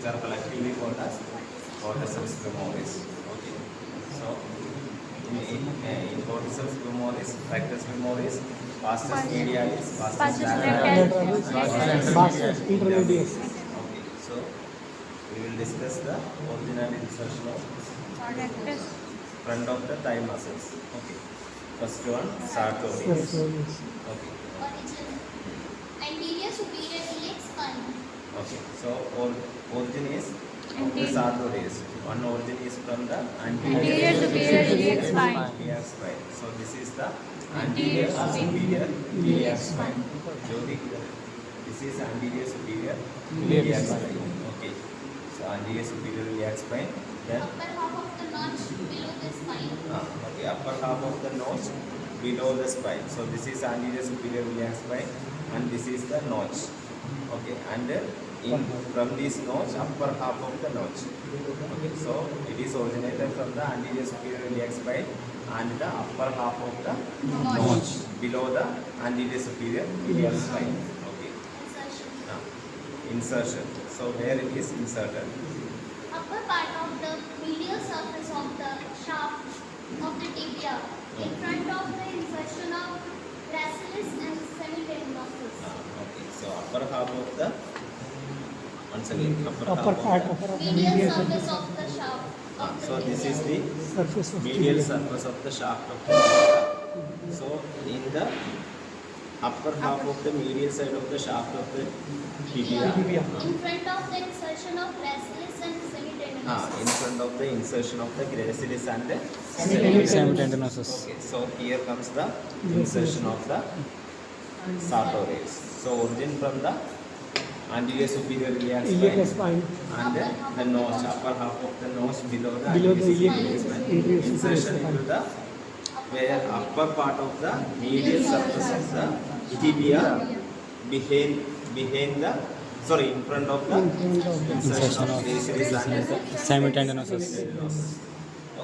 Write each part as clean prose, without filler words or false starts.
are collectively called as corticeps femoris. Okay, so in corticeps femoris, rectus femoris, vastus medialis, vastus lateralis, and vastus intermedius. Okay, so we will discuss the original insertion of front of the thigh muscles. Okay, first one sartorius. Okay. Anterior superior iliac spine. Okay, so origin is of the sartorius. One origin is from the anterior superior iliac spine. iliac spine. So this is the anterior superior iliac spine. Jyoti, this is anterior superior iliac spine. Okay, so anterior superior iliac spine. Then Upper half of the notch below the spine. okay, upper half of the notch below the spine. So this is anterior superior iliac spine, and this is the notch. Okay, and from this notch, upper half of the notch. Okay, so it is originated from the anterior superior iliac spine and the upper half of the notch below the anterior superior iliac spine. Okay, Insertion. now insertion. So where it is inserted? Upper part of the medial surface of the shaft of the tibia in front of the insertion of gracilis and semitendinosus. Okay, so upper half of the once again upper part of Medial surface of the shaft of the so this tibia. is the surface of medial tibia. surface of the shaft of the tibia. So in the upper half of the medial side of the shaft of the tibia, In front of the insertion of gracilis and semitendinosus. in front of the insertion of the gracilis and the Semitendinosus. Okay, so here comes the insertion of the sartorius. So origin from the anterior superior iliac Iliac spine spine and the notch, upper half of the notch below the below the anterior iliac superior spine. inferior superior Insertion into spine. the where upper part of the medial surface of the tibia behind the in front of the In front of the insertion of gracilis and the Semitendinosus. semitendinosus.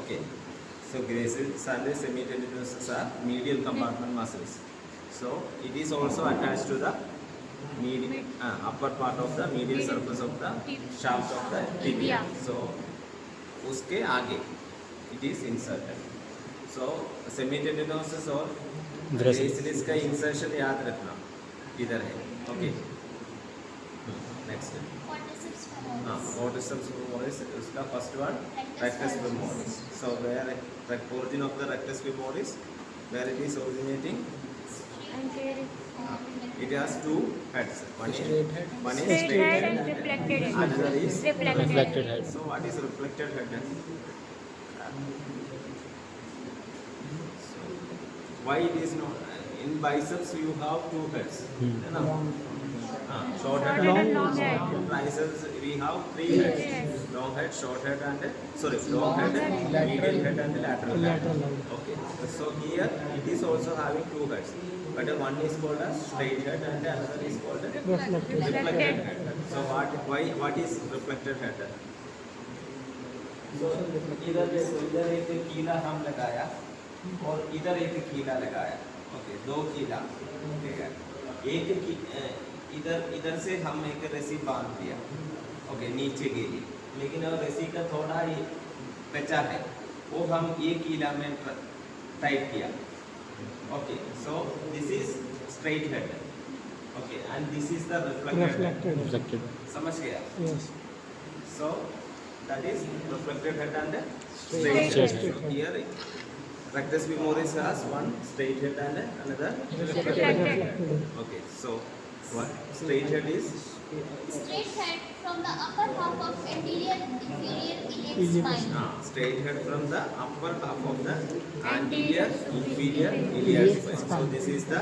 Okay, so gracilis and the semitendinosus are medial compartment muscles. So it is also attached to the upper part of the medial surface of the shaft of the tibia. So उसके आगे it is inserted. So semitendinosus और gracilis का insertion याद रखना इधर है. Okay. Next. Corticeps femoris. Corticeps femoris उसका first one rectus femoris. So where origin of the rectus femoris, where it is originating? It has two heads. One is straight head, reflected head. another is Reflected head. So what is reflected head? So why it is not? In biceps you have two heads. No? Short head and long head. In triceps we have three heads. Long head, short head and long head, medial head and lateral head. Okay. So here it is also having two heads. But one is called as straight head and the other is called as reflected. reflected head. So what is reflected head? So इधर देखो, इधर एक कीला हम लगाया और इधर एक कीला लगाया. ओके, दो कीला. ठीक है. इधर से हम एक रस्सी बांध दिया. ओके, नीचे के लिए. लेकिन अब रस्सी का थोड़ा ही बचा है, वो हम ये कीला में टाइट किया. Okay, so this is straight head. Okay, and this is the reflected head. Reflected. समझ गया? Yes. So that is reflected head and the Straight straight head. head. So here rectus femoris has one straight head and another reflected Reflected. head. Okay, so what straight head is? Straight head from the upper half of anterior inferior iliac Iliac spine. Straight head from the upper half of the anterior inferior iliac spine. So this is the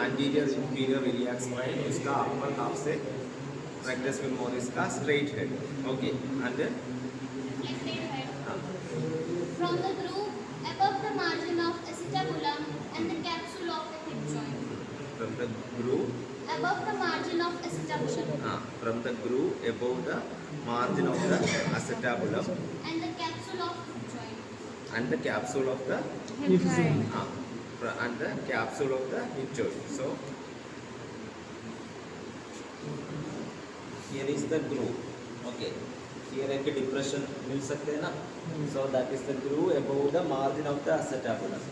anterior inferior iliac spine. इसका upper half से rectus femoris का straight head. Okay, and then Reflected head from the groove above the margin of acetabulum and the capsule of the hip joint. from the groove Above the margin of acetabulum from the groove above the margin of the acetabulum and the capsule of hip joint. and the capsule of the Hip joint. and the capsule of the hip joint. So here is the groove. Okay. Here एक depression मिल सकते हैं ना? So that is the groove above the margin of the acetabulum.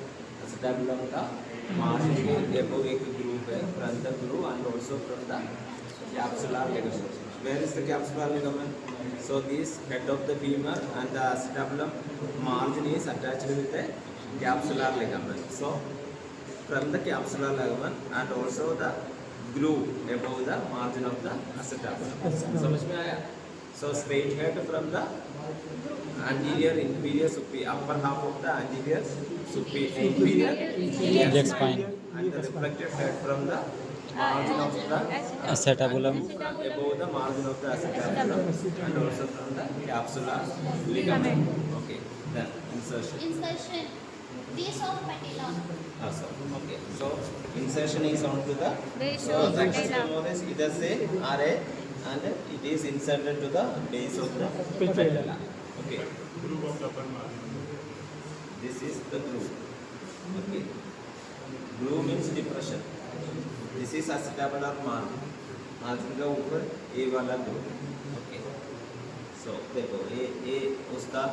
Acetabulum का margin के above एक groove है, from the groove and also from the capsular ligament. Where is the capsular ligament? So this head of the femur and the acetabulum margin is attached with the capsular ligament. So from the capsular ligament and also the groove above the margin of the acetabulum. समझ में आया? So straight head from the anterior, inferior, superior, upper half of the anterior, superior, inferior, Iliac spine. and the reflected head from the margin of the Acetabulum. above the margin of the acetabulum and also from the capsular ligament. Okay, then insertion. Insertion. Base of patella. So, okay. So insertion is onto the Base so of the patella. femoris either say RA and it is inserted to the base of the patella. Okay. This is the groove. Okay. Groove means depression. This is acetabular margin. Margin का ऊपर A वाला groove. Okay. So देखो A उसका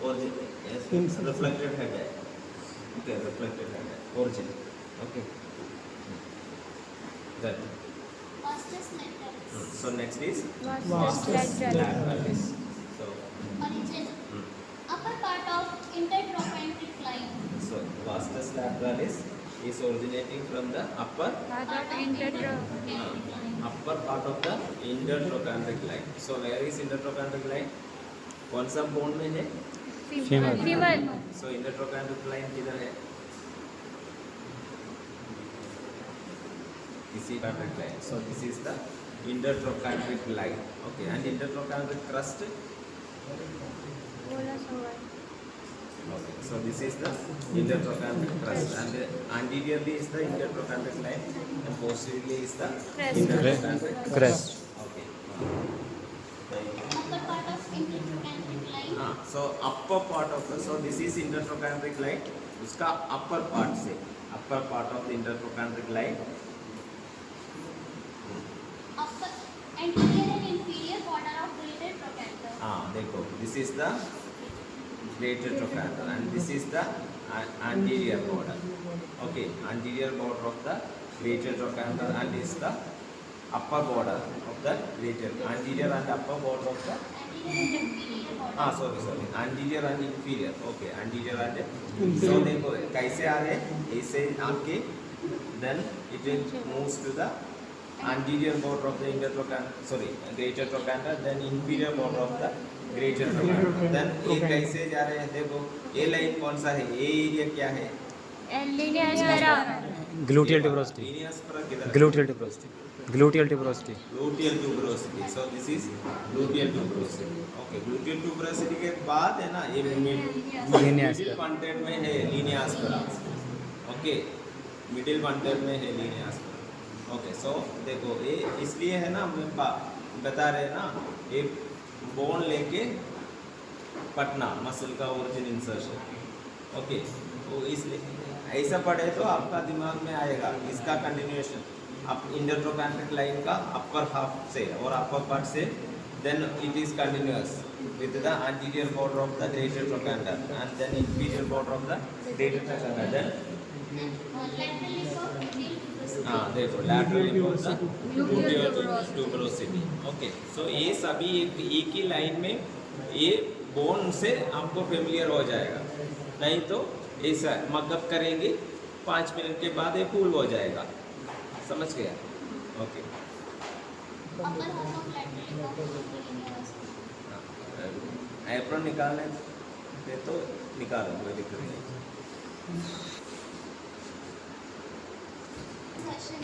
origin reflected head है. Okay, reflected head है. Origin. Okay. Then. Vastus naturalis. So next is Vastus lateralis. So, Origin. Upper part of intertrochanteric line. so vastus lateralis is originating from the upper upper part of the intertrochanteric line. So where is intertrochanteric line? कौन सा bone में है? Femur. So intertrochanteric line किधर है? इसी trochanteric line. So this is the intertrochanteric line. Okay, and intertrochanteric crust. Okay, so this is the intertrochanteric crust, and anteriorly is the intertrochanteric line, and posteriorly is the intertrochanteric Crest. Okay. Upper part of intertrochanteric line. So upper part of the so this is intertrochanteric line. उसका upper part से upper part of the intertrochanteric line. Upper, anterior and inferior border of greater trochanter. देखो this is the greater trochanter and this is the anterior border. Okay, anterior border of the greater trochanter and is the upper border of the greater anterior and upper border of the Anterior and inferior border. sorry anterior and inferior. Okay, anterior and so देखो कैसे आ रहे हैं ऐसे आपके then it will moves to the anterior border of the greater trochanter, then inferior border of the greater trochanter. Then ये कैसे जा रहे हैं देखो ये लाइन कौन सा है ये एरिया क्या है Gluteal tuberosity. लीनिया स्परा किधर Gluteal tuberosity. Gluteal tuberosity. gluteal tuberosity. So this is gluteal tuberosity. Okay, gluteal tuberosity के बाद है ना ये Linea मिडिल पंटेड में है लीनिया स्परा. Okay, मिडिल पंटेड में है लीनिया स्परा. ओके सो देखो ये इसलिए है ना हम बता रहे हैं ना ये बोन लेके पटना मसल का ओरिजिन इंसर्शन. ओके तो इसलिए ऐसा पढ़े तो आपका दिमाग में आएगा इसका कंटिन्यूएशन अब इंटरट्रोकैंट्रिक लाइन का अपर हाफ से और अपर पार्ट से then it is continuous with the anterior border of the greater trochanter and then inferior border of the greater trochanter then देखो laterally of the gluteal tuberosity. Okay so ये सभी एक ही line में ये bone से आपको familiar हो जाएगा. नहीं तो ऐसा मकअप करेंगे 5 मिनट के बाद ये फूल हो जाएगा. समझ गया? Okay Upper half of lateral apron निकालने दे तो निकालो कोई दिक्कत नहीं. insertion.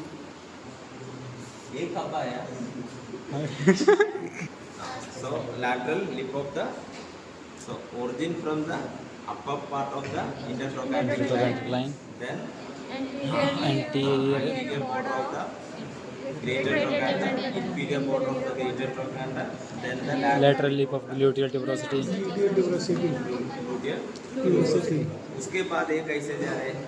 ये कब आया? So lateral lip of the so origin from the upper part of the intertrochanteric Trochanteric line. line. Then Anterior. anterior border of the greater trochanter, inferior border of the greater trochanter, then the Lateral lip of gluteal tuberosity. gluteal tuberosity. उसके बाद ये कैसे जा रहे हैं?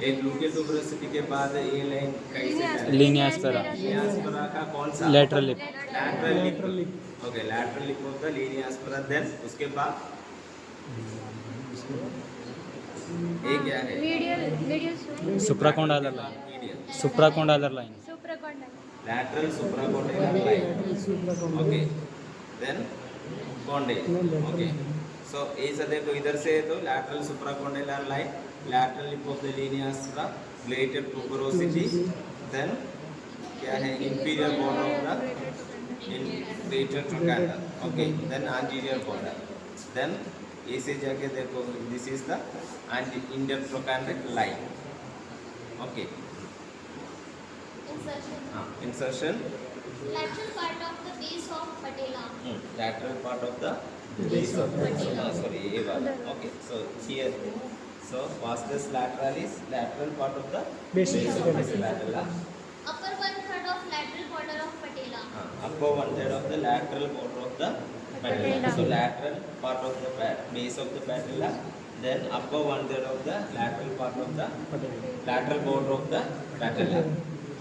एक gluteal tuberosity के बाद ये लाइन कैसे लीनिया एस्पेरा लीनिया एस्पेरा का कौन सा lateral lip lateral lip okay lateral lip of the linea aspera then उसके बाद ये क्या है supracondylar line medial supracondylar line lateral supracondylar line okay then condyle okay so ऐसा देखो इधर से तो lateral supracondylar line lateral lip of the linea aspera related tuberosity then क्या है inferior border of the greater trochanter okay then anterior border then ऐसे जाके देखो this is the intertrochanteric line okay Insertion. insertion Lateral part of the base of patella. lateral part of the base of sorry ये वाला okay so here so vastus lateralis lateral part of the Base of the patella Upper 1/3 of lateral border of patella. upper 1/3 of the lateral border of the patella so lateral part of the base of the patella then upper 1/3 of the lateral part of the lateral border of the patella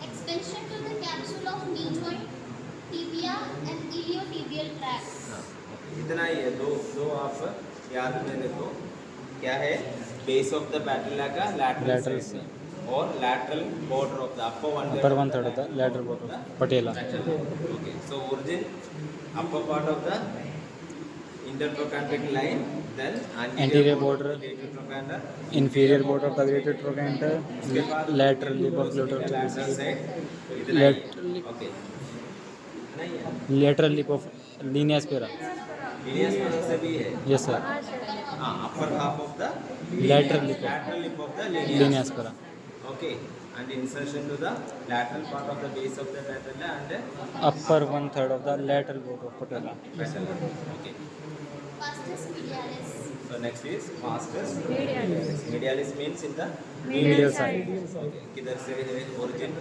Extension to the capsule of knee joint, tibia and iliotibial tract. इतना ही है दो दो आप याद में देखो क्या है बेस ऑफ द पैटेला का Lateral लैटरल से और lateral border of the upper upper one third of the lateral border of patella okay so origin upper part of the intertrochanteric line then Anterior border. lateral trochanter inferior border of the greater trochanter उसके बाद lateral lip of lateral gluteal side इतना ही Lateral lip. Okay इतना ही है lateral lip of linea aspera Linnaeus से भी है yes sir हाँ upper half of the Lateral lip. lateral lip of the linea linea aspera okay and insertion to the lateral part of the base of the patella and upper one third of the lateral border of patella patella okay Vastus medialis. so next is vastus medialis means in the medial side okay किधर से है origin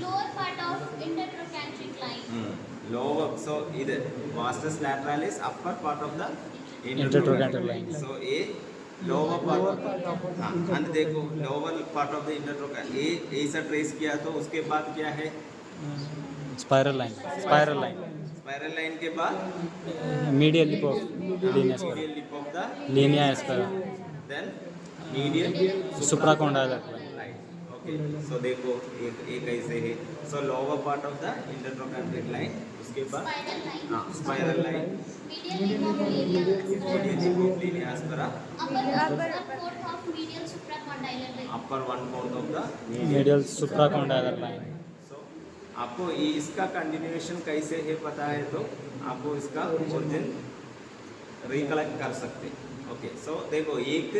Lower part of intertrochanteric line. lower so either vastus lateralis upper part of the Intertrochanteric line. so a lower part of हाँ and देखो lower part of the intertrochanter a ऐसा trace किया तो उसके बाद क्या है spiral line spiral line के बाद medial lip of linea aspera medial lip of the linea aspera then medial supracondylar line line okay so देखो एक ऐसे है so lower part of the intertrochanteric line उसके बाद Spiral line. हाँ spiral line Medial limb of linea aspera. medial lip of linea aspera Upper 1/4 of medial supracondylar line. upper 1/4 of the medial supracondylar line so आपको ये इसका continuation कैसे है पता है तो आपको इसका ओरिजिन रिकलेक्ट कर सकते ओके सो देखो एक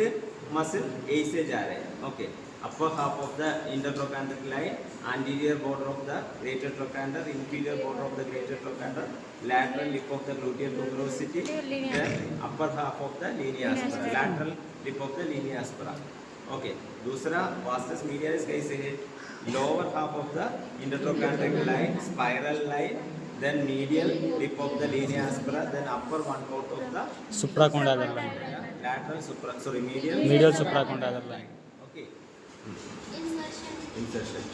मसल ऐसे जा रहे हैं okay upper half of the intertrochanteric line anterior border of the greater trochanter inferior border of the greater trochanter lateral lip of the gluteal tuberosity then upper half of the linea aspera lateral lip of the linea aspera okay दूसरा vastus medialis कैसे है lower half of the intertrochanteric line spiral line then medial lip of the linea aspera then upper 1/4 of the supracondylar line lateral medial medial supracondylar line okay Insertion. insertion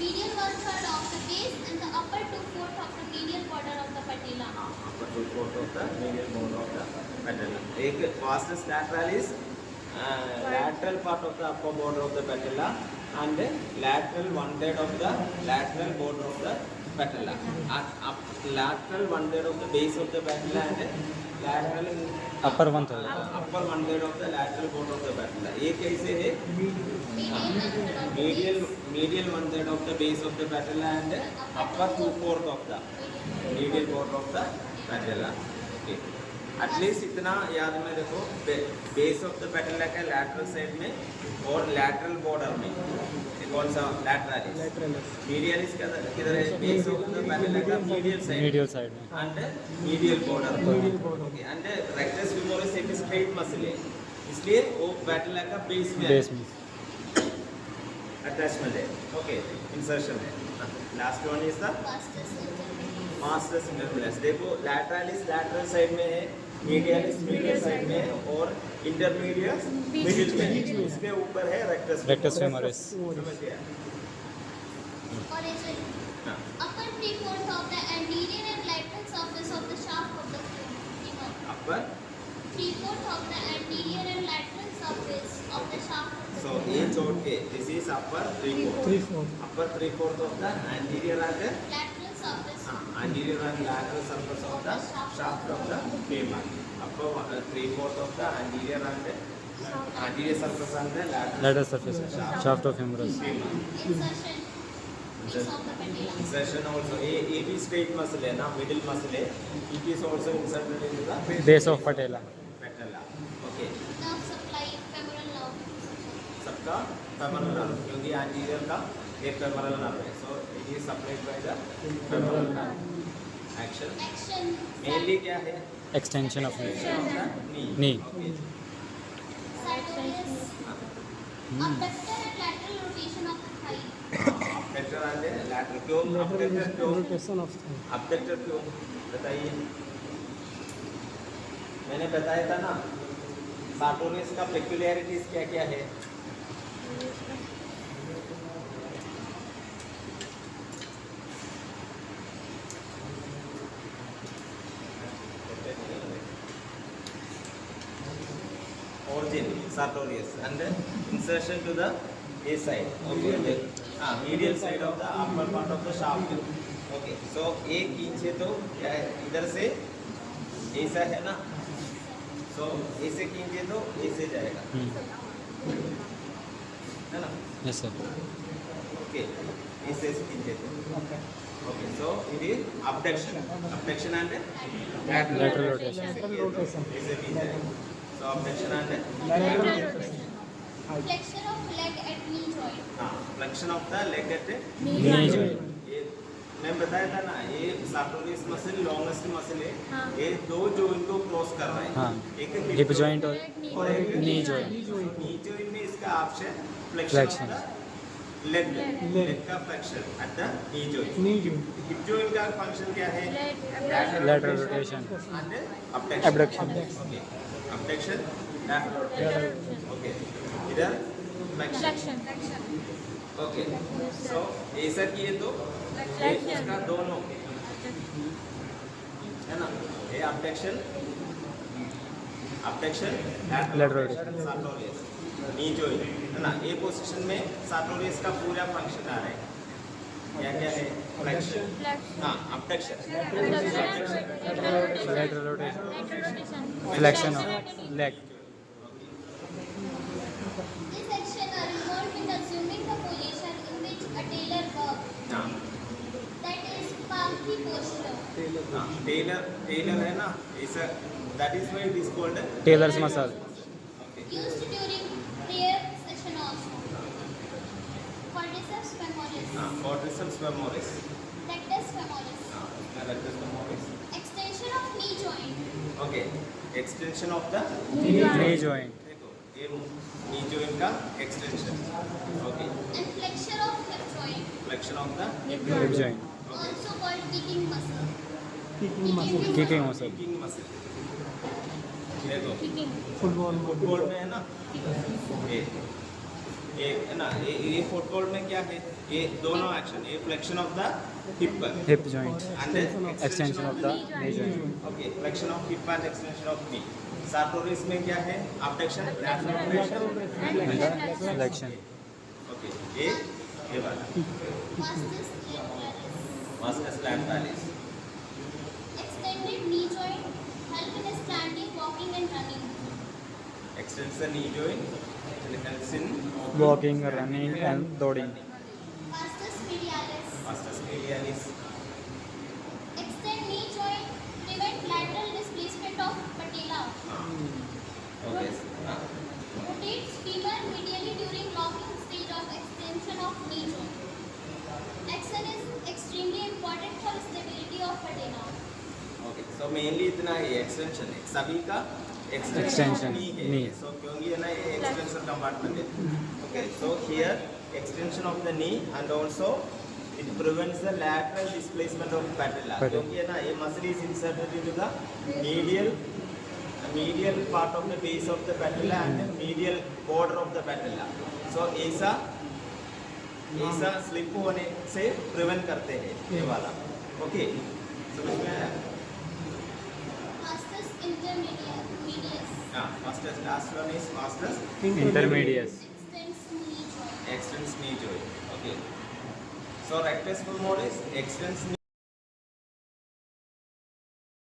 Medial 1/3 of the base and the upper 2/4 of the medial border of the patella. upper 2/4 of the medial border of the patella एक vastus lateralis lateral part of the upper border of the patella and lateral 1/3 of the lateral border of the patella lateral 1/3 of the base of the patella and lateral upper one third upper 1/3 of the lateral border of the patella ये कैसे है Medial 1/3 of the medial 1/3 of the base of the patella and upper 2/4 of the medial border of the patella okay at least इतना याद में रखो base of the पैटेला का lateral side में और लैटरल बॉर्डर में कौन सा लैटरलिस मीडियलिस का किधर है बेस ऑफ द पैटेला का मीडियल साइड में and medial border okay and rectus femoris एक स्ट्रेट मसल है इसलिए वो पैटेला का बेस में अटैचमेंट है ओके इंसर्शन है last one is the vastus intermedius. Masters intermediate. देखो लैटरलिस लैटरल साइड में है, मीडियलिस मीडियल साइड में है और इंटरमीडियट मिडिल में है। उसके ऊपर है रेक्टस Rectus femoris. समझ गया? Origin. हाँ। Upper 3/4 of the anterior and lateral surface of the shaft of the femur. Upper 3/4 of the anterior and lateral surface of the shaft of the so femur. ये छोड़ के this is upper 3/4 3/4. upper 3/4 of the anterior and Lateral surface. anterior and lateral surface of the shaft of the femur. Upper 3/4 of the anterior and anterior surface and the Lateral surface. Shaft of humerus. femur. Insertion. Base of the patella. Insertion also it is straight muscle है ना, middle muscle है, it is also inserted into the Base of patella. patella. Okay, Nerve supply. Femoral nerve. सबका femoral nerve क्योंकि anterior का एक femoral nerve है, so it is supplied by the femoral nerve. Action. Action. Mainly क्या है? Extension of knee. knee. Knee. Okay. Sartorius. Abductor and lateral rotation of the thigh. Abductor and lateral क्यों? Lateral Abductor क्यों? rotation of thigh. Abductor क्यों? बताइए। मैंने बताया था ना, सार्टोरियस का पेक्युलरिटीज क्या क्या है? Origin sartorius and insertion to the A side. Okay, medial side of the upper part of the shaft. Okay, so एक खींचे तो क्या है? इधर से ऐसा है ना, so ऐसे खींचे तो ऐसे जाएगा, है ना? Yes, sir. Okay, ऐसे खींचे तो. Okay, so it is abduction and Lateral rotation. Lateral rotation. ऐसे खींचा है. So abduction and Lateral rotation. Flexion of leg at knee joint. flexion of the leg at Knee joint. ये मैं बताया था ना, ये sartorius मसल लॉन्गेस्ट मसल है, हाँ। ये दो जॉइंट को क्रॉस कर रहा है, हाँ। एक Hip joint और और एक knee joint. knee joint में इसका ऑप्शन Flexion. लेग का flexion at the knee joint. Knee joint. Hip joint का फंक्शन क्या है? lateral rotation. and Abduction. Okay, abduction, lateral rotation. Okay, इधर flexion. ओके, सो ऐसा किए तो ये इसका दोनों है ना, ये abduction Lateral rotation. sartorius knee joint है ना, ये पोजीशन में sartorius का पूरा फंक्शन आ रहा है। क्या क्या है? flexion, हाँ abduction, Lateral rotation. Flexion of leg. This action are involved in assuming the position in which a tailor works. हाँ That is palki posture. हाँ टेलर है ना, ऐसा, that is why it is called Tailor's muscle. okay. Used during prayer session also. Quadriceps femoris. Quadriceps femoris, Rectus femoris. rectus femoris. Extension of knee joint. Okay, extension of the Knee joint. देखो ये knee joint का extension. Okay, And flexion of hip joint. flexion of the Hip joint. Also called kicking muscle. Kicking muscle. Kicking muscle. kicking muscle. देखो Football. Football में है ना, ये है ना, ये फुटबॉल में क्या है? ये दोनों एक्शन, ये flexion of the hip Hip joint. and Extension of the knee joint. okay, flexion of hip and extension of knee. sartorius में क्या है? abduction, lateral rotation. And the flexion. Okay, ये वाला Vastus lateralis. vastus lateralis. Extended knee joint help in standing, walking and running. Extends the knee joint and helps in Walking, running, and dodging. Vastus medialis. vastus medialis. Extend knee joint, prevent lateral displacement of patella. Okay. Rotates femur medially during locking stage of extension of knee joint. Action is extremely important for stability of patella. Okay. So mainly इतना ये extension है, सभी का extension Extension, knee है. knee. So क्योंकि है ना ये extensor compartment है. Okay. So here extension of the knee and also It prevents the lateral displacement of patella. Patella. क्योंकि है ना ये muscle is inserted into the medial part of the base of the patella and the medial border of the patella. So ऐसा slip होने से prevent करते हैं ये वाला. Okay. समझ में आया? Vastus intermedius. Vastus. Last one is vastus Intermedius. Extends knee joint. extends knee joint. Okay. So rectus femoris extends knee